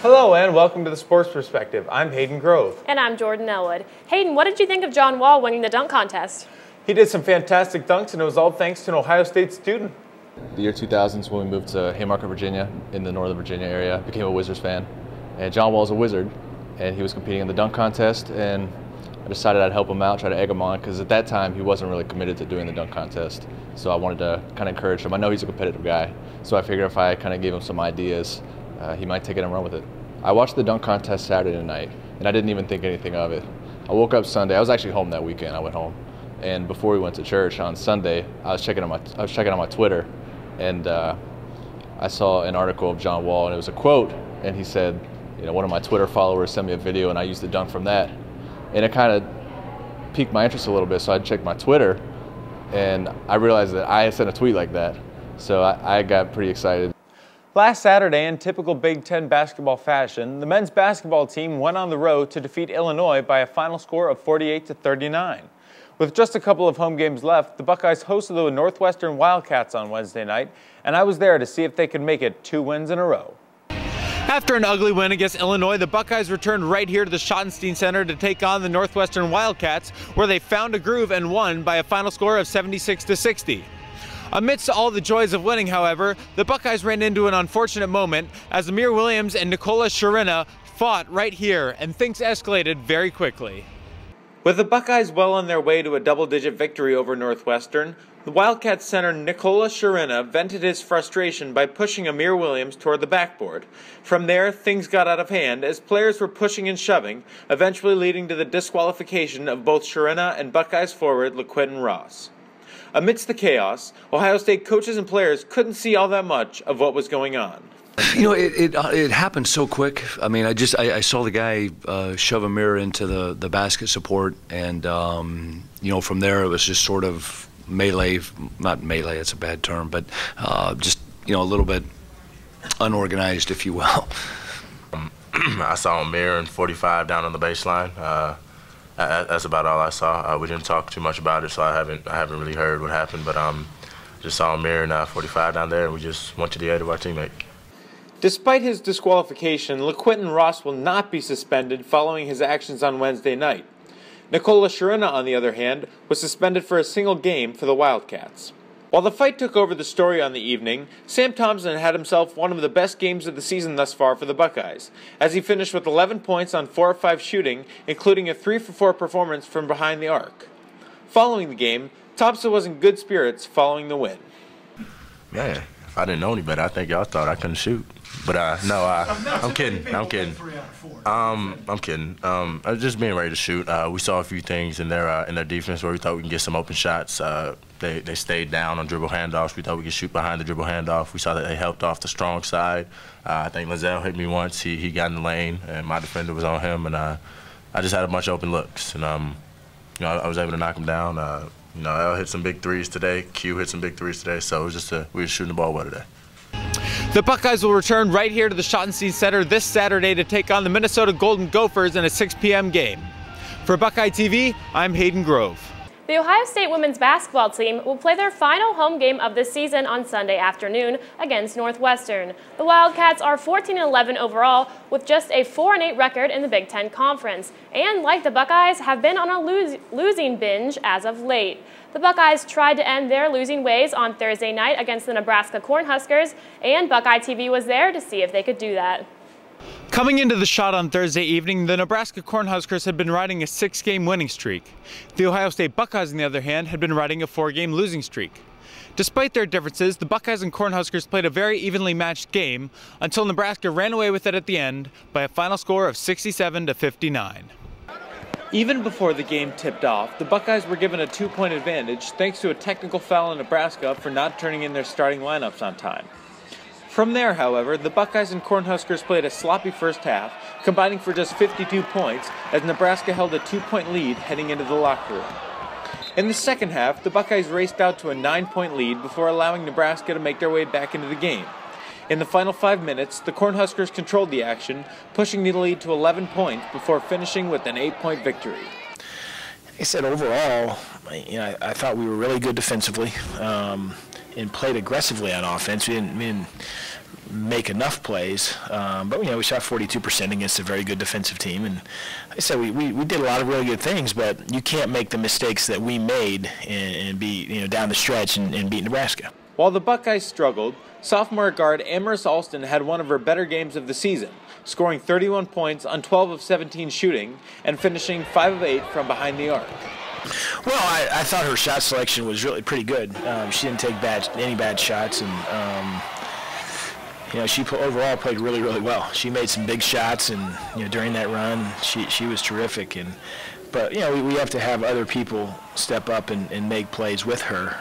Hello and welcome to the Sports Perspective. I'm Hayden Grove. And I'm Jordan Elwood. Hayden, what did you think of John Wall winning the dunk contest? He did some fantastic dunks, and it was all thanks to an Ohio State student. The year 2000 is when we moved to Haymarket, Virginia, in the Northern Virginia area. Became a Wizards fan, and John Wall's a Wizard, and he was competing in the dunk contest, and I decided I'd help him out, try to egg him on, because at that time he wasn't really committed to doing the dunk contest. So I wanted to kind of encourage him. I know he's a competitive guy, so I figured if I kind of gave him some ideas, he might take it and run with it. I watched the dunk contest Saturday night, and I didn't even think anything of it. I woke up Sunday. I was actually home that weekend. I went home, and before we went to church on Sunday, I was checking on my Twitter, and I saw an article of John Wall, and it was a quote, and he said, one of my Twitter followers sent me a video, and I used the dunk from that, and it kind of piqued my interest a little bit. So I checked my Twitter, and I realized that I had sent a tweet like that, so I got pretty excited. Last Saturday, in typical Big Ten basketball fashion, the men's basketball team went on the road to defeat Illinois by a final score of 48-39. With just a couple of home games left, the Buckeyes hosted the Northwestern Wildcats on Wednesday night, and I was there to see if they could make it 2 wins in a row. After an ugly win against Illinois, the Buckeyes returned right here to the Schottenstein Center to take on the Northwestern Wildcats, where they found a groove and won by a final score of 76-60. Amidst all the joys of winning, however, the Buckeyes ran into an unfortunate moment as Amir Williams and Nikola Sharina fought right here, and things escalated very quickly. With the Buckeyes well on their way to a double-digit victory over Northwestern, the Wildcats center Nikola Sharina vented his frustration by pushing Amir Williams toward the backboard. From there, things got out of hand as players were pushing and shoving, eventually leading to the disqualification of both Sharina and Buckeyes forward LaQuinton Ross. Amidst the chaos, Ohio State coaches and players couldn't see all that much of what was going on. It happened so quick. I mean, I saw the guy shove a mirror into the basket support, and from there it was just sort of melee, not melee, it's a bad term, but just a little bit unorganized, if you will. I saw a mirror and 45 down on the baseline. That's about all I saw. We didn't talk too much about it, so I haven't really heard what happened, but just saw a mirror and 45 down there, and we just went to the aid of our teammate. Despite his disqualification, LaQuinton Ross will not be suspended following his actions on Wednesday night. Nikola Sharina, on the other hand, was suspended for a single game for the Wildcats. While the fight took over the story on the evening, Sam Thompson had himself one of the best games of the season thus far for the Buckeyes, as he finished with 11 points on 4 of 5 shooting, including a 3-for-4 performance from behind the arc. Following the game, Thompson was in good spirits following the win. Man, if I didn't know any better, I think y'all thought I couldn't shoot. But no, I'm kidding. I'm kidding. I'm kidding. I was just being ready to shoot. We saw a few things in their defense where we thought we can get some open shots. They stayed down on dribble handoffs. We thought we could shoot behind the dribble handoff. We saw that they helped off the strong side. I think Lizelle hit me once. He got in the lane, and my defender was on him, and I just had a bunch of open looks, and I was able to knock him down. L hit some big threes today. Q hit some big threes today. So it was just we were shooting the ball well today. The Buckeyes will return right here to the Schottenstein Center this Saturday to take on the Minnesota Golden Gophers in a 6 p.m. game. For Buckeye TV, I'm Hayden Grove. The Ohio State women's basketball team will play their final home game of the season on Sunday afternoon against Northwestern. The Wildcats are 14-11 overall with just a 4-8 record in the Big Ten Conference, and like the Buckeyes, have been on a losing binge as of late. The Buckeyes tried to end their losing ways on Thursday night against the Nebraska Cornhuskers, and Buckeye TV was there to see if they could do that. Coming into the shot on Thursday evening, the Nebraska Cornhuskers had been riding a 6-game winning streak. The Ohio State Buckeyes, on the other hand, had been riding a 4-game losing streak. Despite their differences, the Buckeyes and Cornhuskers played a very evenly matched game until Nebraska ran away with it at the end by a final score of 67-59. Even before the game tipped off, the Buckeyes were given a 2-point advantage thanks to a technical foul in Nebraska for not turning in their starting lineups on time. From there, however, the Buckeyes and Cornhuskers played a sloppy first half, combining for just 52 points as Nebraska held a 2-point lead heading into the locker room. In the second half, the Buckeyes raced out to a 9-point lead before allowing Nebraska to make their way back into the game. In the final 5 minutes, the Cornhuskers controlled the action, pushing the lead to 11 points before finishing with an 8-point victory. I said overall, I thought we were really good defensively and played aggressively on offense. make enough plays. But we shot 42% against a very good defensive team, and like I said, we did a lot of really good things. But you can't make the mistakes that we made and be down the stretch and beat Nebraska. While the Buckeyes struggled, sophomore guard Amaris Alston had one of her better games of the season, scoring 31 points on 12 of 17 shooting and finishing 5 of 8 from behind the arc. Well, I thought her shot selection was really pretty good. She didn't take any bad shots, and she overall played really, really well. She made some big shots, and during that run, she was terrific. But we have to have other people step up and make plays with her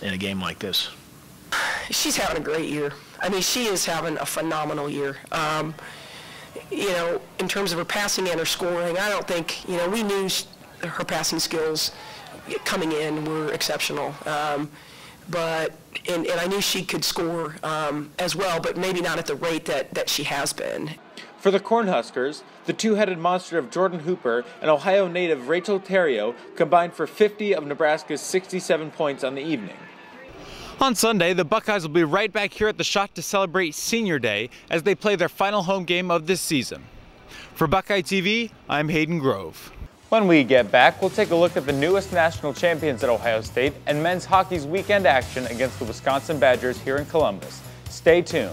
in a game like this. She's having a great year. I mean, she is having a phenomenal year. In terms of her passing and her scoring, I don't think, we knew her passing skills coming in were exceptional. But I knew she could score as well, but maybe not at the rate that she has been. For the Cornhuskers, the two-headed monster of Jordan Hooper and Ohio native Rachel Terrio combined for 50 of Nebraska's 67 points on the evening. On Sunday, the Buckeyes will be right back here at the Schott to celebrate Senior Day as they play their final home game of this season. For Buckeye TV, I'm Hayden Grove. When we get back, we'll take a look at the newest national champions at Ohio State and men's hockey's weekend action against the Wisconsin Badgers here in Columbus. Stay tuned.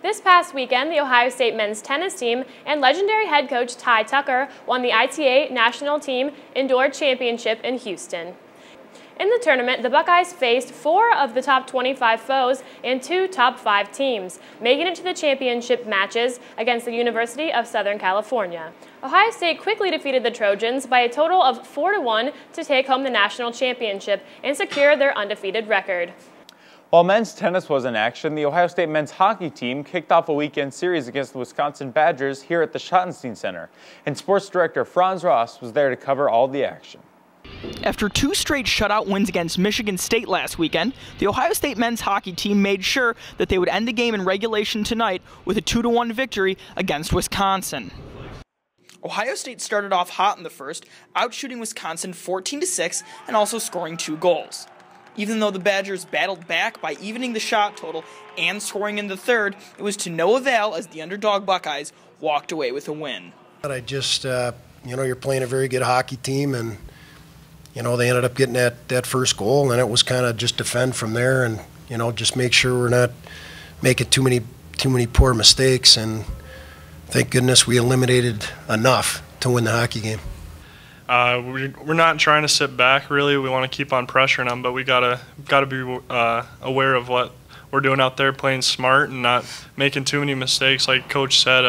This past weekend, the Ohio State men's tennis team and legendary head coach Ty Tucker won the ITA National Team Indoor Championship in Houston. In the tournament, the Buckeyes faced 4 of the top 25 foes and 2 top 5 teams, making it to the championship matches against the University of Southern California. Ohio State quickly defeated the Trojans by a total of 4-1 to take home the national championship and secure their undefeated record. While men's tennis was in action, the Ohio State men's hockey team kicked off a weekend series against the Wisconsin Badgers here at the Schottenstein Center, and sports director Franz Ross was there to cover all the action. After 2 straight shutout wins against Michigan State last weekend, the Ohio State men's hockey team made sure that they would end the game in regulation tonight with a 2-1 victory against Wisconsin. Ohio State started off hot in the first, outshooting Wisconsin 14-6 and also scoring 2 goals. Even though the Badgers battled back by evening the shot total and scoring in the third, it was to no avail as the underdog Buckeyes walked away with a win. I just, you're playing a very good hockey team, and, they ended up getting that first goal, and it was kind of just defend from there and, just make sure we're not making too many poor mistakes, and thank goodness we eliminated enough to win the hockey game. We're not trying to sit back, really. We want to keep on pressuring them, but we gotta be aware of what we're doing out there, playing smart and not making too many mistakes. Like Coach said,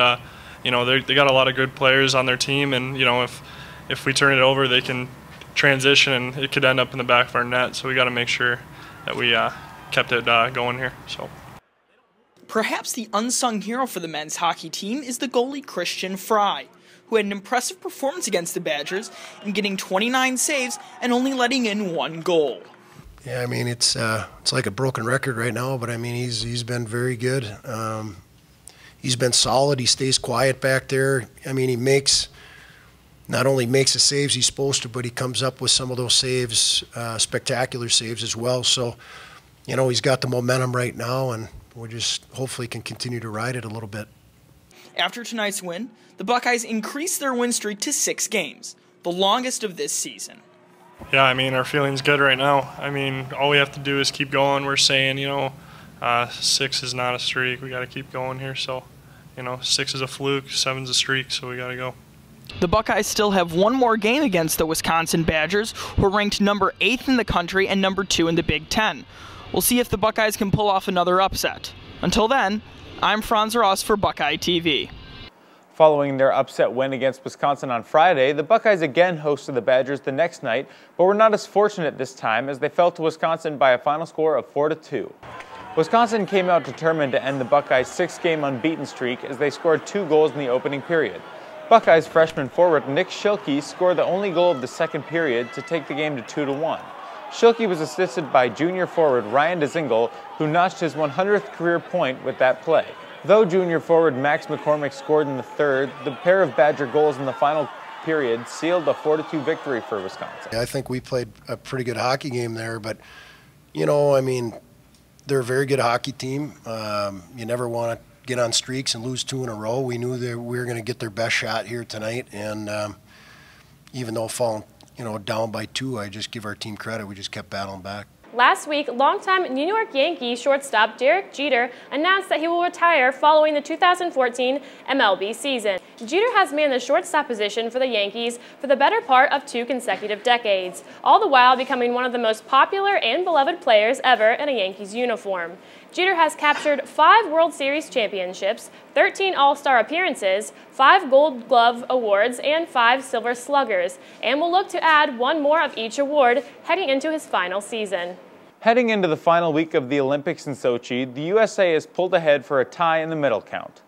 they got a lot of good players on their team, and if we turn it over, they can transition and it could end up in the back of our net. So we got to make sure that we kept it going here. So. Perhaps the unsung hero for the men's hockey team is the goalie Christian Fry, who had an impressive performance against the Badgers in getting 29 saves and only letting in 1 goal. Yeah, I mean, it's like a broken record right now, but I mean, he's been very good. He's been solid. He stays quiet back there. I mean, he not only makes the saves he's supposed to, but he comes up with some of those saves, spectacular saves as well. So, he's got the momentum right now, and we just hopefully can continue to ride it a little bit. After tonight's win, the Buckeyes increased their win streak to 6 games, the longest of this season. Yeah, I mean, our feeling's good right now. I mean, all we have to do is keep going. We're saying, 6 is not a streak. We got to keep going here. So, 6 is a fluke, 7's a streak, so we got to go. The Buckeyes still have 1 more game against the Wisconsin Badgers, who are ranked number 8th in the country and number 2 in the Big Ten. We'll see if the Buckeyes can pull off another upset. Until then, I'm Franz Ross for Buckeye TV. Following their upset win against Wisconsin on Friday, the Buckeyes again hosted the Badgers the next night, but were not as fortunate this time as they fell to Wisconsin by a final score of 4-2. Wisconsin came out determined to end the Buckeyes' 6-game unbeaten streak as they scored 2 goals in the opening period. Buckeyes freshman forward Nick Schilke scored the only goal of the second period to take the game to 2-1. Schilke was assisted by junior forward Ryan Dzingel, who notched his 100th career point with that play. Though junior forward Max McCormick scored in the third, the pair of Badger goals in the final period sealed a 4-2 victory for Wisconsin. I think we played a pretty good hockey game there, but, you know, I mean, they're a very good hockey team. You never want to get on streaks and lose 2 in a row. We knew that we were going to get their best shot here tonight, and even though falling, you know, down by 2, I just give our team credit. We just kept battling back. Last week, longtime New York Yankees shortstop Derek Jeter announced that he will retire following the 2014 MLB season. Jeter has manned the shortstop position for the Yankees for the better part of 2 consecutive decades, all the while becoming one of the most popular and beloved players ever in a Yankees uniform. Jeter has captured 5 World Series championships, 13 All-Star appearances, 5 Gold Glove awards, and 5 Silver Sluggers, and will look to add 1 more of each award heading into his final season. Heading into the final week of the Olympics in Sochi, the USA has pulled ahead for a tie in the medal count.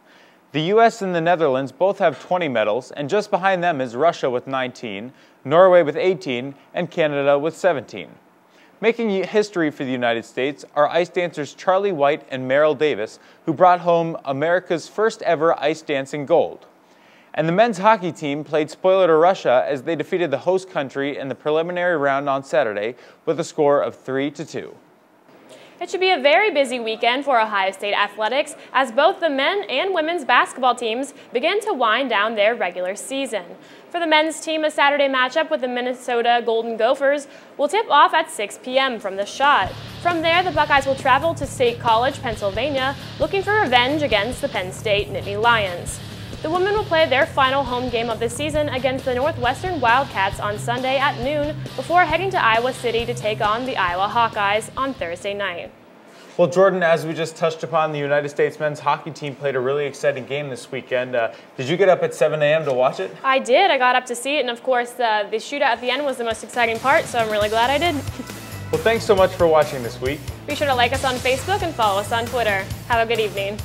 The U.S. and the Netherlands both have 20 medals, and just behind them is Russia with 19, Norway with 18, and Canada with 17. Making history for the United States are ice dancers Charlie White and Meryl Davis, who brought home America's first ever ice dancing gold. And the men's hockey team played spoiler to Russia as they defeated the host country in the preliminary round on Saturday with a score of 3-2. It should be a very busy weekend for Ohio State athletics as both the men and women's basketball teams begin to wind down their regular season. For the men's team, a Saturday matchup with the Minnesota Golden Gophers will tip off at 6 p.m. from the Schott. From there, the Buckeyes will travel to State College, Pennsylvania, looking for revenge against the Penn State Nittany Lions. The women will play their final home game of the season against the Northwestern Wildcats on Sunday at noon before heading to Iowa City to take on the Iowa Hawkeyes on Thursday night. Well, Jordan, as we just touched upon, the United States men's hockey team played a really exciting game this weekend. Did you get up at 7 a.m. to watch it? I did. I got up to see it, and of course, the shootout at the end was the most exciting part, so I'm really glad I did. Well, thanks so much for watching this week. Be sure to like us on Facebook and follow us on Twitter. Have a good evening.